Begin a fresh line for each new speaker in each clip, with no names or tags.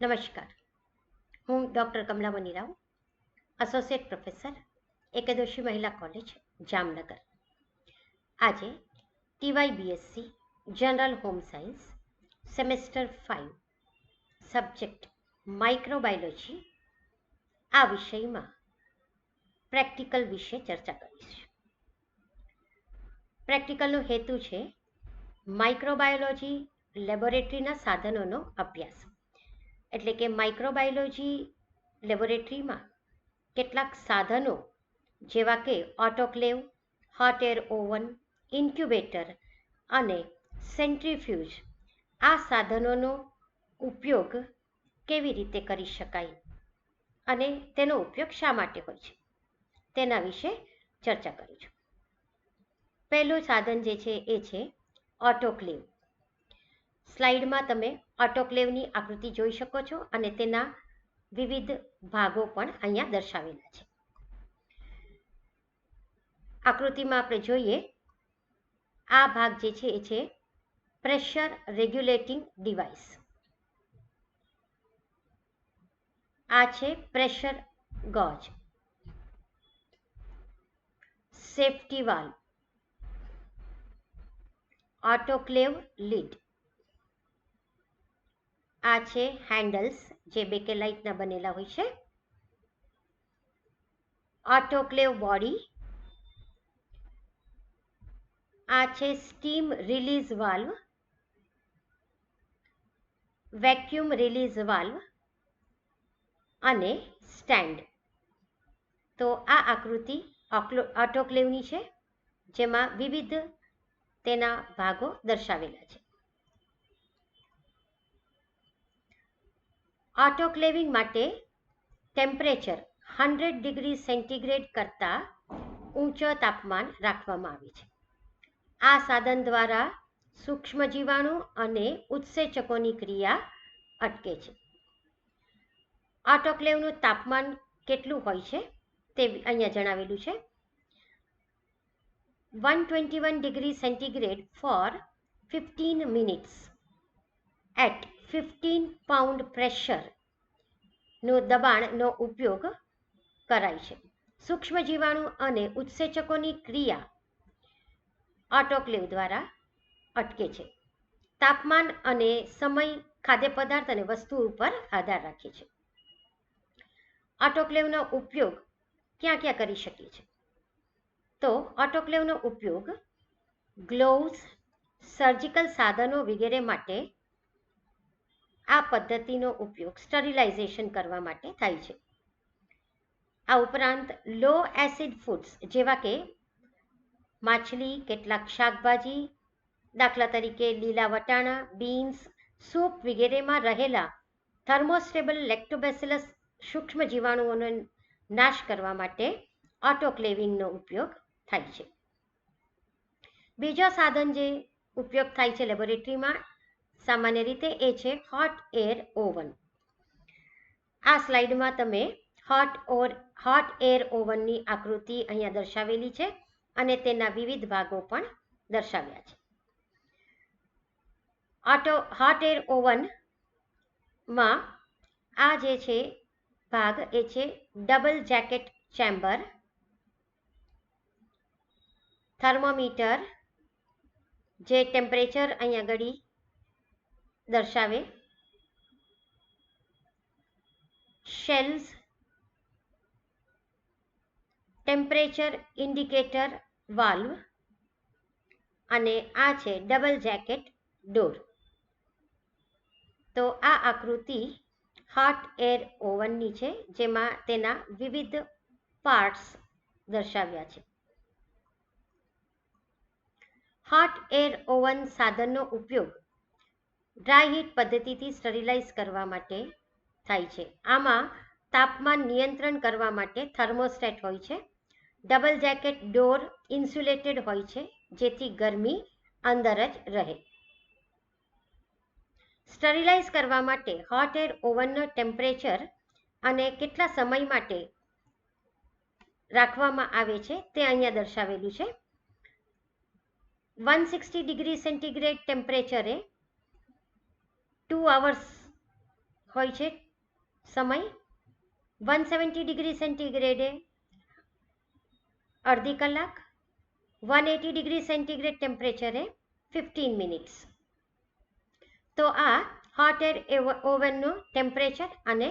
નમસ્કાર. હું doctor Kamala Manirao, associate professor, Ekadashi Mahila college, Jamnagar. આજે TYBSc general home science semester 5 subject microbiology આ વિષયમાં પ્રેક્ટિકલ વિશે ચર્ચા કરીશ. પ્રેક્ટિકલનો હેતુ છે માઇક્રોબાયોલોજી લેબોરેટરીના સાધનોનો અભ્યાસ. એટલે કે માઇક્રોબાયોલોજી લેબોરેટરીમાં કેટલાક સાધનો જેવા કે autoclave, hot air oven, incubator અને સેન્ટ્રીફ્યુજ આ સાધનોનો ઉપયોગ કેવી રીતે કરી શકાય અને તેનો ઉપયોગ શા માટે હોય છે તેના વિશે ચર્ચા કરું છું. પહેલું સાધન જે છે એ છે ઓટોક્લેવ. સ્લાઇડમાં તમે ઓટોક્લેવની આકૃતિ જોઈ શકો છો અને તેના વિવિધ ભાગો પણ અહીંયા દર્શાવેલા છે. આકૃતિમાં આપણે જોઈએ આ ભાગ જે છે એ છે પ્રેશર રેગ્યુલેટિંગ ડિવાઇસ. આ છે pressure gauge, safety valve, autoclave lid. આ છે હેન્ડલ્સ જે બેકેલાઇટના બનેલા હોય છે. Autoclave body. આ છે steam release valve, vacuum release valve અને સ્ટેન્ડ. તો આ આકૃતિ ઓટોક્લેવની છે જેમાં વિવિધ તેના ભાગો દર્શાવેલા છે. ઓટોક્લેવિંગ માટે ટેમ્પરેચર 100 ડિગ્રી સેન્ટીગ્રેડ કરતાં ઊંચો તાપમાન રાખવામાં આવે છે. આ સાધન દ્વારા સૂક્ષ્મ જીવાણુ અને ઉત્સેચકોની ક્રિયા અટકે છે. ઓટોક્લેવનું તાપમાન કેટલું હોય છે તે અહીંયા જણાવેલું છે. 121 degree centigrade for 15 minutes at 15 pound પ્રેશરનો દબાણનો ઉપયોગ કરાય છે. સૂક્ષ્મ જીવાણુ અને ઉત્સેચકોની ક્રિયા ઓટોક્લેવ દ્વારા અટકે છે. તાપમાન અને સમય ખાદ્ય પદાર્થ અને વસ્તુ ઉપર આધાર રાખે છે. ઓટોક્લેવનો ઉપયોગ ક્યાં ક્યાં કરી શકીએ છીએ? તો ઓટોક્લેવનો ઉપયોગ ગ્લોવ્સ, સર્જિકલ સાધનો વગેરે માટે આ પદ્ધતિનો ઉપયોગ સ્ટરીલાઇઝેશન કરવા માટે થાય છે. આ ઉપરાંત લો એસિડ ફૂડ્સ જેવા કે માછલી, કેટલાક શાકભાજી, દાખલા તરીકે લીલા વટાણા, બીન્સ, સૂપ વગેરેમાં રહેલા થર્મોસ્ટેબલ લેક્ટોબેસિલસ સૂક્ષ્મ જીવાણુઓનો નાશ કરવા માટે ઓટોક્લેવિંગનો ઉપયોગ થાય છે. બીજો સાધન જે ઉપયોગ થાય છે લેબોરેટરીમાં સામાન્ય રીતે એ છે હોટ એર ઓવન. આ સ્લાઇડમાં તમે હોટ એર ઓવનની આકૃતિ અહીંયા દર્શાવેલી છે અને તેના વિવિધ ભાગો પણ દર્શાવ્યા છે. હોટ એર ઓવનમાં આ જે છે ભાગ એ છે ડબલ જેકેટ ચેમ્બર, થર્મોમીટર જે ટેમ્પરેચર અહીંયા આગળ દર્શાવે, શેલ્સ, ટેમ્પરેચર ઇન્ડિકેટર વાલ્વ અને આ છે ડબલ જેકેટ ડોર. તો આ આકૃતિ હોટ એર ઓવનની છે જેમાં તેના વિવિધ પાર્ટ્સ દર્શાવ્યા છે. હોટ એર ઓવન સાધનનો ઉપયોગ ડ્રાય હીટ પદ્ધતિથી સ્ટરીલાઇઝ કરવા માટે થાય છે. આમાં તાપમાન નિયંત્રણ કરવા માટે થર્મોસ્ટેટ હોય છે. ડબલ જેકેટ ડોર ઇન્સ્યુલેટેડ હોય છે જેથી ગરમી અંદર જ રહે. સ્ટરીલાઇઝ કરવા માટે હોટ એર ઓવનનો ટેમ્પરેચર અને કેટલા સમય માટે રાખવામાં આવે છે તે અહીંયા દર્શાવેલું છે. 160 ડિગ્રી સેન્ટીગ્રેડ ટેમ્પરેચરે 2 અવર્સ હોય છે સમય 170 ડિગ્રી સેન્ટીગ્રેડે અડધી કલાક, 180 ડિગ્રી સેન્ટીગ્રેડ ટેમ્પરેચરે 15 મિનિટ્સ. તો આ હોટ એર ઓવનનું ટેમ્પરેચર અને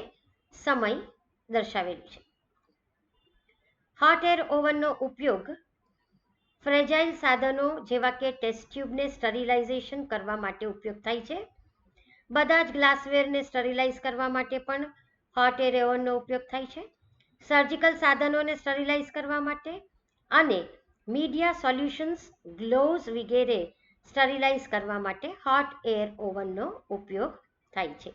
સમય દર્શાવેલું છે. હોટ એર ઓવનનો ઉપયોગ ફ્રેજાઇલ સાધનો જેવા કે ટેસ્ટ ટ્યુબને સ્ટરીલાઇઝેશન કરવા માટે ઉપયોગ થાય છે. બધા જ ગ્લાસવેરને સ્ટરીલાઇઝ કરવા માટે પણ હોટ એર ઓવનનો ઉપયોગ થાય છે. સર્જિકલ સાધનોને સ્ટરીલાઇઝ કરવા માટે અને મીડિયા સોલ્યુશન્સ, ગ્લોવ્સ વગેરે સ્ટરીલાઇઝ કરવા માટે હોટ એર ઓવનનો ઉપયોગ થાય છે.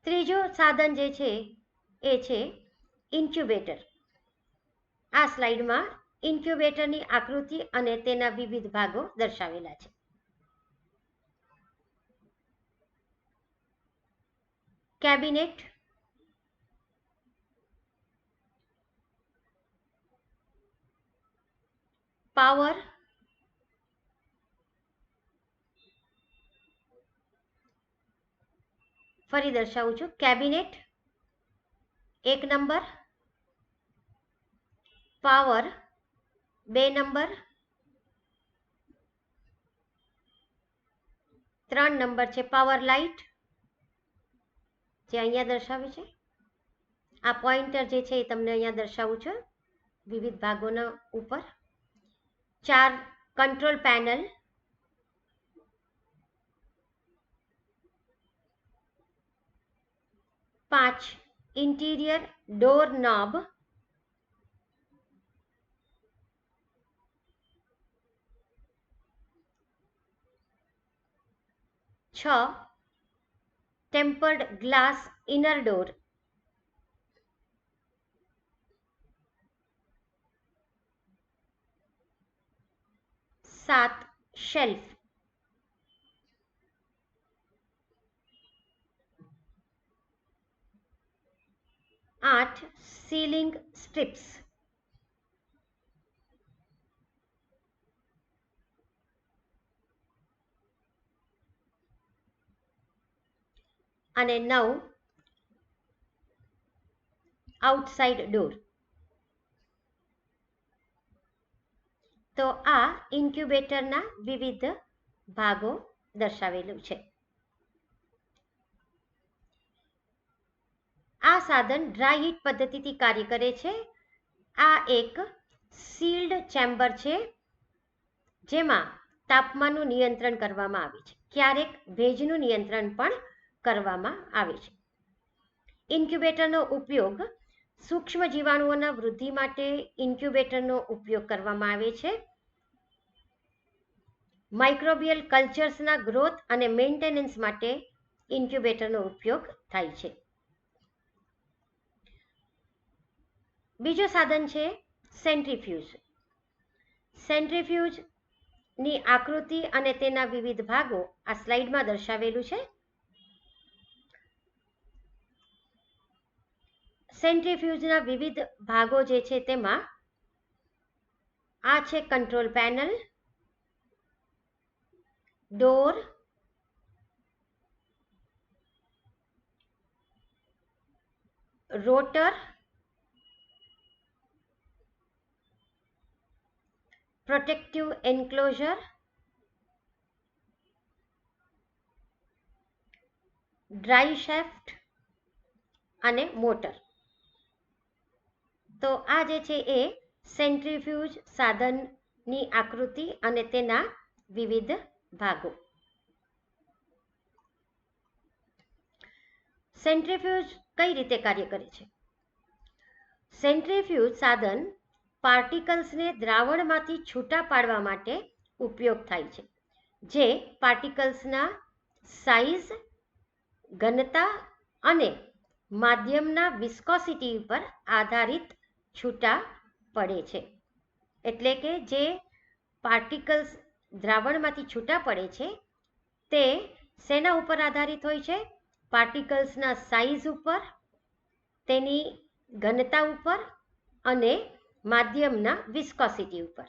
ત્રીજું સાધન જે છે એ છે ઇન્ક્યુબેટર. આ સ્લાઇડમાં ઇન્ક્યુબેટરની આકૃતિ અને તેના વિવિધ ભાગો દર્શાવેલા છે. કેબિનેટ, પાવર, ફરી દર્શાવું છું, cabinet 1 number, power 2 number, 3 number છે પાવર લાઇટ, જે અહીંયા દર્શાવે છે. આ પોઇન્ટર જે છે એ તમને અહીંયા દર્શાવું છું વિવિધ ભાગોના ઉપર. 4 control panel, 5 interior door knob, 6 tempered glass inner door, 7 shelf, 8 ceiling strips, અને 9 આઉટસાઇડ ડોર. તો આ ઇન્ક્યુબેટરના વિવિધ ભાગો દર્શાવેલું છે. આ સાધન ડ્રાય હીટ પદ્ધતિથી કાર્ય કરે છે. આ એક સીલ્ડ ચેમ્બર છે જેમાં તાપમાનનું નિયંત્રણ કરવામાં આવે છે. ક્યારેક ભેજનું નિયંત્રણ પણ કરવામાં આવે છે. ઇન્ક્યુબેટરનો ઉપયોગ સૂક્ષ્મ જીવાણુઓના વૃદ્ધિ માટે ઇન્ક્યુબેટરનો ઉપયોગ કરવામાં આવે છે. માઇક્રોબિયલ કલ્ચર્સના ગ્રોથ અને મેન્ટેનન્સ માટે ઇન્ક્યુબેટરનો ઉપયોગ થાય છે. બીજું સાધન છે સેન્ટ્રીફ્યુજ. સેન્ટ્રીફ્યુજની આકૃતિ અને તેના વિવિધ ભાગો આ સ્લાઇડમાં દર્શાવેલું છે. સેન્ટ્રીફ્યુજના વિવિધ ભાગો જે છે તેમાં આ છે control panel, door, rotor, protective enclosure, dry shaft અને મોટર. તો આ જે છે એ સેન્ટ્રીફ્યુજ સાધનની આકૃતિ અને તેના વિવિધ ભાગો. સેન્ટ્રીફ્યુજ કઈ રીતે કાર્ય કરે છે? સેન્ટ્રીફ્યુજ સાધન પાર્ટિકલ્સને દ્રાવણમાંથી છૂટા પાડવા માટે ઉપયોગ થાય છે, જે પાર્ટિકલ્સના સાઇઝ, ઘનતા અને માધ્યમના વિસ્કોસિટી ઉપર આધારિત છૂટા પડે છે. એટલે કે જે પાર્ટિકલ્સ દ્રાવણમાંથી છૂટા પડે છે તે શેના ઉપર આધારિત હોય છે? પાર્ટિકલ્સના સાઇઝ ઉપર, તેની ઘનતા ઉપર અને માધ્યમના વિસ્કોસિટી ઉપર.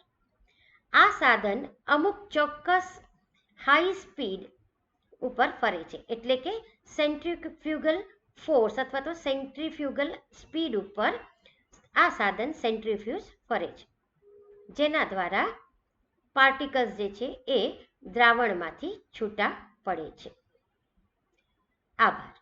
આ સાધન અમુક ચોક્કસ હાઈ સ્પીડ ઉપર ફરે છે, એટલે કે સેન્ટ્રીફ્યુગલ ફોર્સ અથવા તો સેન્ટ્રીફ્યુગલ સ્પીડ ઉપર આ સાધન સેન્ટ્રીફ્યુજ ફરે છે, જેના દ્વારા પાર્ટિકલ્સ જે છે એ દ્રાવણમાંથી છૂટા પડે છે. આભાર.